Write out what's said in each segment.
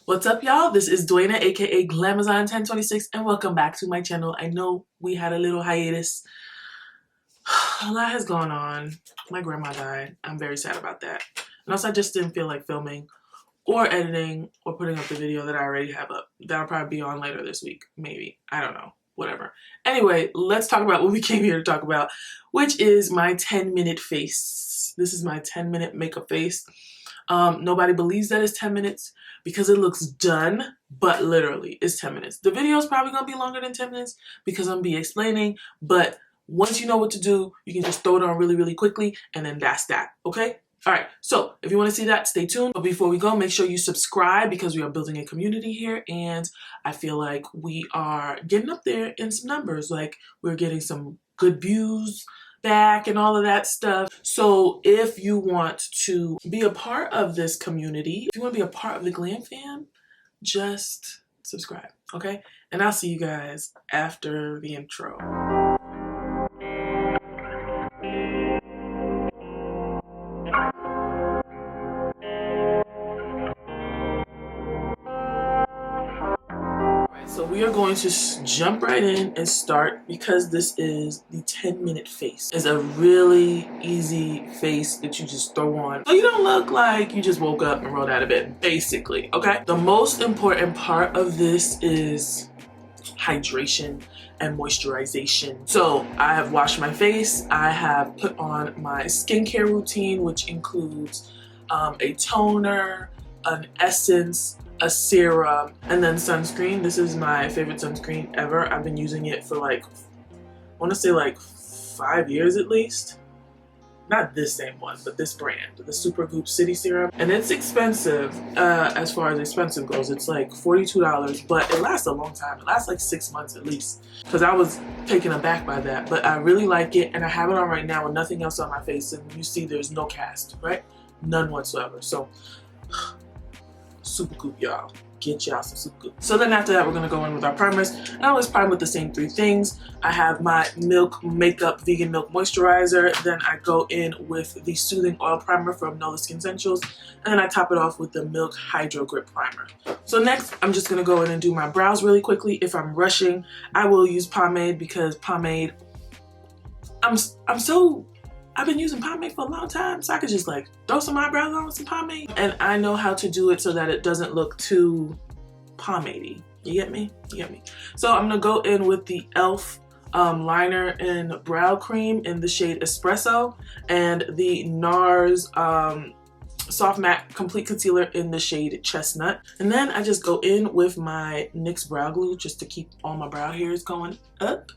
What's up, y'all? This is Duana, aka Glamazon1026, and welcome back to my channel. I know we had a little hiatus. A lot has gone on. My grandma died. I'm very sad about that. And also, I just didn't feel like filming or editing or putting up the video that I already have up. That'll probably be on later this week. Maybe. I don't know. Whatever. Anyway, let's talk about what we came here to talk about, which is my 10-minute face. This is my 10-minute makeup face. Nobody believes that it's 10 minutes because it looks done, but literally it's 10 minutes. The video is probably going to be longer than 10 minutes because I'm going to be explaining, but once you know what to do, you can just throw it on really, really quickly, and then that's that, okay? All right, so if you want to see that, stay tuned. But before we go, make sure you subscribe because we are building a community here, and I feel like we are getting up there in some numbers. Like, we're getting some good views back and all of that stuff. So if you want to be a part of this community, if you want to be a part of the Glam fam, just subscribe, okay? And I'll see you guys after the intro. So we are going to jump right in and start because this is the 10-minute face. It's a really easy face that you just throw on so you don't look like you just woke up and rolled out of bed, basically, okay? The most important part of this is hydration and moisturization. So I have washed my face. I have put on my skincare routine, which includes a toner, an essence, a serum, and then sunscreen. This is my favorite sunscreen ever. I've been using it for like, I want to say like 5 years at least. Not this same one, but this brand, the Supergoop City Serum. And it's expensive, as far as expensive goes. It's like $42, but it lasts a long time. It lasts like 6 months at least, because I was taken aback by that. But I really like it, and I have it on right now with nothing else on my face, and you see there's no cast, right? None whatsoever. So Supergoop, y'all. Get y'all some Supergoop. So then after that, we're gonna go in with our primers. And I always prime with the same 3 things. I have my Milk Makeup Vegan Milk Moisturizer. Then I go in with the Soothing Oil Primer from Nola Skin Essentials. And then I top it off with the Milk Hydro Grip Primer. So next, I'm just gonna go in and do my brows really quickly. If I'm rushing, I will use pomade because pomade, I've been using pomade for a long time, so I could just like throw some eyebrows on with some pomade. And I know how to do it so that it doesn't look too pomadey. You get me? You get me? So I'm gonna go in with the e.l.f. liner in brow cream in the shade Espresso, and the NARS Soft Matte Complete Concealer in the shade Chestnut. And then I just go in with my NYX Brow Glue just to keep all my brow hairs going up.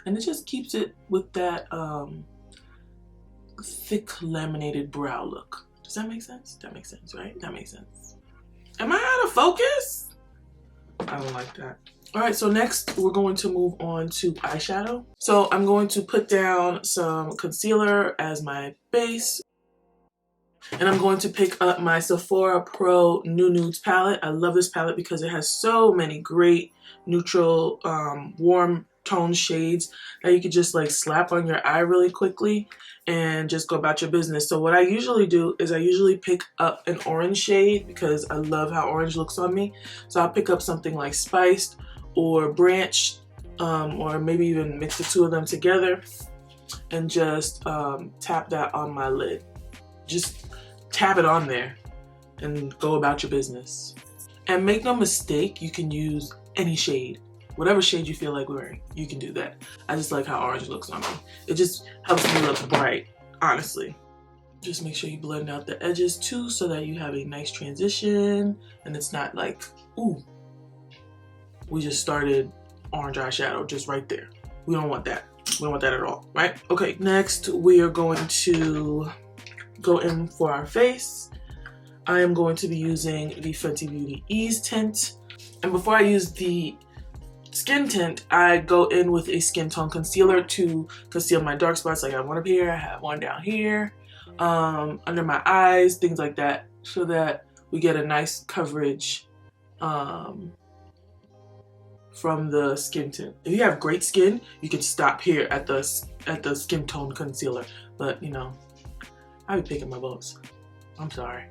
And it just keeps it with that thick laminated brow look. Does that make sense? That makes sense, right? That makes sense. Am I out of focus? I don't like that. All right, so next we're going to move on to eyeshadow. So I'm going to put down some concealer as my base. And I'm going to pick up my Sephora Pro New Nudes palette. I love this palette because it has so many great neutral, warm tone shades that you could just like slap on your eye really quickly and just go about your business. So what I usually do is I usually pick up an orange shade because I love how orange looks on me. So I'll pick up something like Spiced or Branch, or maybe even mix the 2 of them together and just tap that on my lid. Just tap it on there and go about your business. And make no mistake, you can use any shade. Whatever shade you feel like wearing, you can do that. I just like how orange looks on me. It just helps me look bright, honestly. Just make sure you blend out the edges too so that you have a nice transition and it's not like, ooh, we just started orange eyeshadow just right there. We don't want that. We don't want that at all, right? Okay, next we are going to go in for our face. I am going to be using the Fenty Beauty Ease Tint. And before I use the skin tint, I go in with a skin tone concealer to conceal my dark spots. Like I have one up here, I have one down here, under my eyes, things like that, so that we get a nice coverage from the skin tint. If you have great skin, you can stop here at the skin tone concealer. But you know, I be picking my votes. I'm sorry.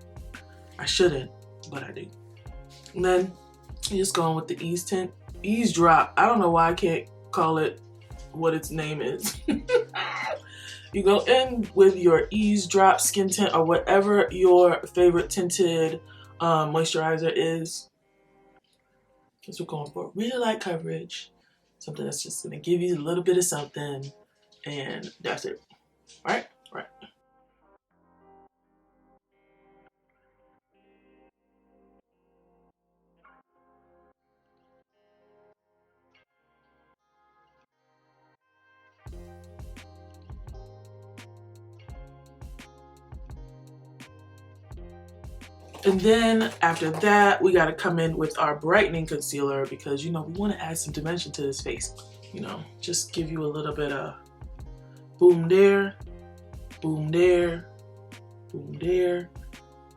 I shouldn't, but I do. And then you just go in with the ease tint. Ease drop. I don't know why I can't call it what its name is. You go in with your ease drop skin tint or whatever your favorite tinted moisturizer is. Because we're going for really light coverage. Something that's just going to give you a little bit of something. And that's it. Right? Right. And then after that, we got to come in with our brightening concealer because, you know, we want to add some dimension to this face. You know, just give you a little bit of boom there, boom there, boom there,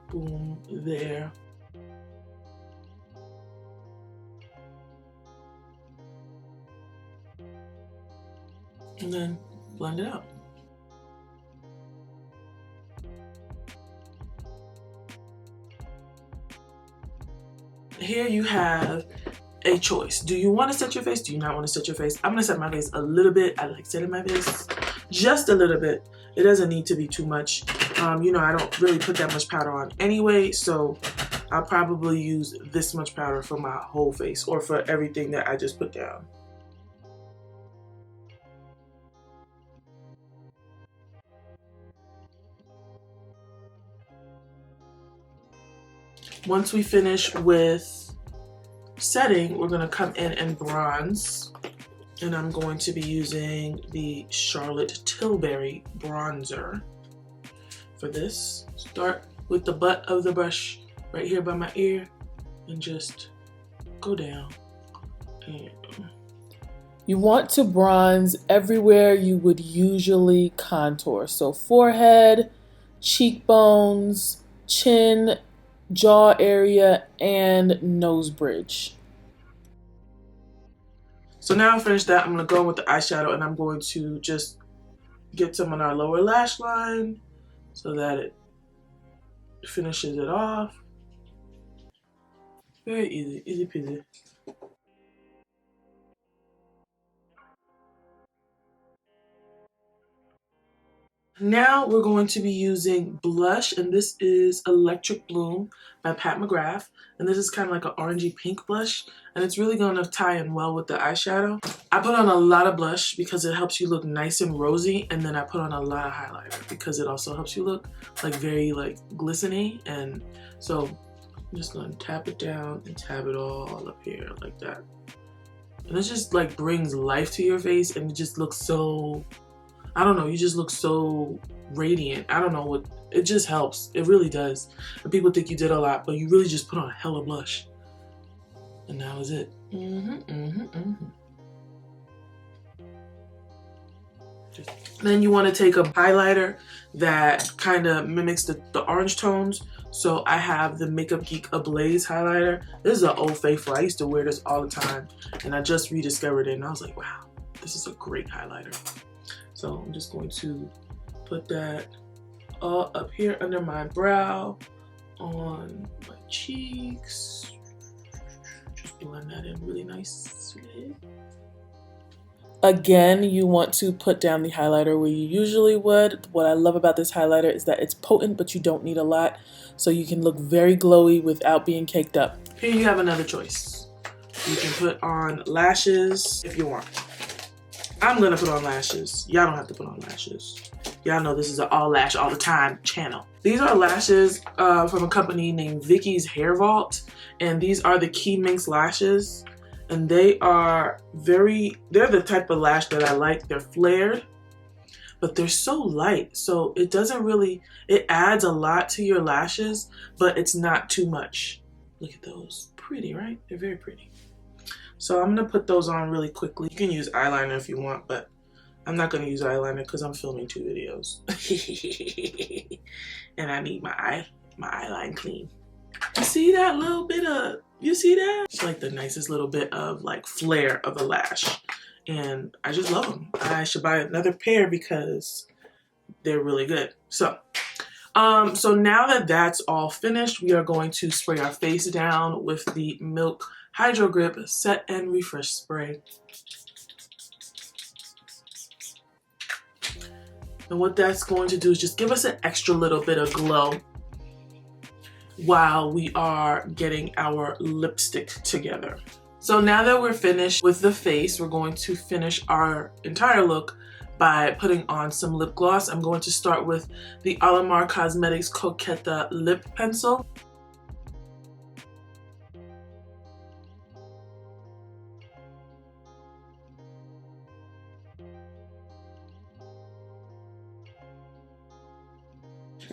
boom there. And then blend it out. Here you have a choice. Do you want to set your face? Do you not want to set your face? I'm going to set my face a little bit. I like setting my face just a little bit. It doesn't need to be too much. You know, I don't really put that much powder on anyway, so I'll probably use this much powder for my whole face or for everything that I just put down. Once we finish with setting, we're going to come in and bronze. And I'm going to be using the Charlotte Tilbury bronzer for this. Start with the butt of the brush right here by my ear and just go down. And you want to bronze everywhere you would usually contour. So forehead, cheekbones, chin, jaw area, and nose bridge. So now I finished that, I'm going to go with the eyeshadow and I'm going to just get some on our lower lash line so that it finishes it off. Very easy, easy peasy. Now we're going to be using blush, and this is Electric Bloom by Pat McGrath. And this is kind of like an orangey pink blush, and it's really going to tie in well with the eyeshadow. I put on a lot of blush because it helps you look nice and rosy, and then I put on a lot of highlighter because it also helps you look like very like glistening. And so I'm just going to tap it down and tap it all up here like that. And it just like brings life to your face, and it just looks so, I don't know, you just look so radiant. I don't know what, it just helps. It really does. And people think you did a lot, but you really just put on a hella blush. And that was it. Then you want to take a highlighter that kind of mimics the orange tones. So I have the Makeup Geek Ablaze highlighter. This is an old faithful. I used to wear this all the time, and I just rediscovered it, and I was like, wow, this is a great highlighter. So I'm just going to put that all up here under my brow, on my cheeks. Just blend that in really nicely. Again, you want to put down the highlighter where you usually would. What I love about this highlighter is that it's potent, but you don't need a lot. So you can look very glowy without being caked up. Here you have another choice. You can put on lashes if you want. I'm gonna put on lashes. Y'all don't have to put on lashes. Y'all know this is an all lash all the time channel. These are lashes from a company named Vicky's Hair Vault, and these are the Key Minx lashes, and they are they're the type of lash that I like. They're flared, but they're so light, so it doesn't really, it adds a lot to your lashes, but it's not too much. Look at those, pretty, right? They're very pretty. So I'm gonna put those on really quickly. You can use eyeliner if you want, but I'm not gonna use eyeliner because I'm filming 2 videos. And I need my eyeline clean. You see that little bit of, you see that? It's like the nicest little bit of like flare of a lash. And I just love them. I should buy another pair because they're really good. So, So now that that's all finished, we are going to spray our face down with the Milk Hydro Grip Set and Refresh Spray. And what that's going to do is just give us an extra little bit of glow while we are getting our lipstick together. So now that we're finished with the face, we're going to finish our entire look by putting on some lip gloss. I'm going to start with the NARS Cosmetics Coquette Lip Pencil.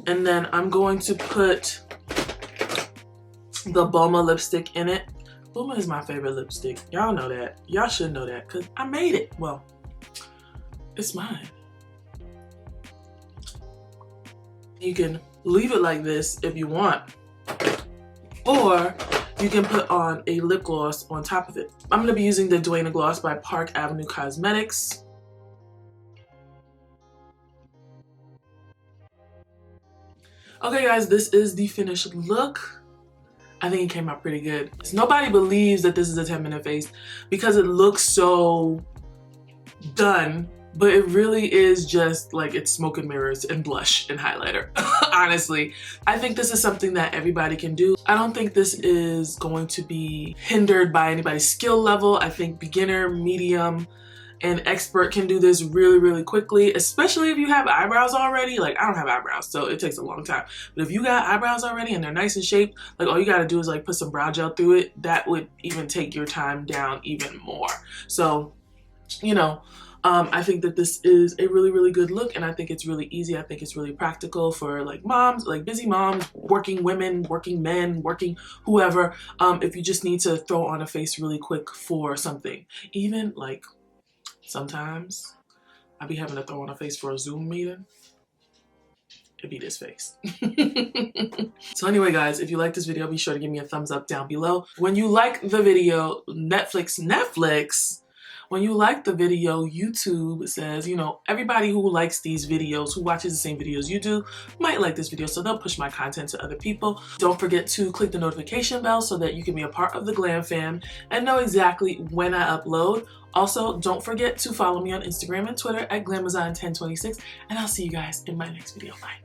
And then I'm going to put the Boma lipstick in it. Boma is my favorite lipstick. Y'all know that. Y'all should know that because I made it. Well, it's mine. You can leave it like this if you want, or you can put on a lip gloss on top of it. I'm going to be using the Duana gloss by Park Avenue Cosmetics. Okay guys, this is the finished look. I think it came out pretty good. Nobody believes that this is a 10-minute face because it looks so done, but it really is just like it's smoke and mirrors and blush and highlighter. Honestly, I think this is something that everybody can do. I don't think this is going to be hindered by anybody's skill level. I think beginner, medium, and expert can do this really, really quickly, especially if you have eyebrows already. Like, I don't have eyebrows, so it takes a long time. But if you got eyebrows already and they're nice and shaped, like all you gotta do is like put some brow gel through it. That would even take your time down even more. So, you know, I think that this is a really, really good look, and I think it's really easy. I think it's really practical for like moms, like busy moms, working women, working men, working whoever. If you just need to throw on a face really quick for something, even like sometimes I be having to throw on a face for a Zoom meeting. It'd be this face. So anyway guys, if you like this video, be sure to give me a thumbs up down below. When you like the video, Netflix, when you like the video, YouTube says, you know, everybody who likes these videos, who watches the same videos you do, might like this video, so they'll push my content to other people. Don't forget to click the notification bell so that you can be a part of the Glam fam and know exactly when I upload. Also, don't forget to follow me on Instagram and Twitter at Glamazon1026, and I'll see you guys in my next video. Bye.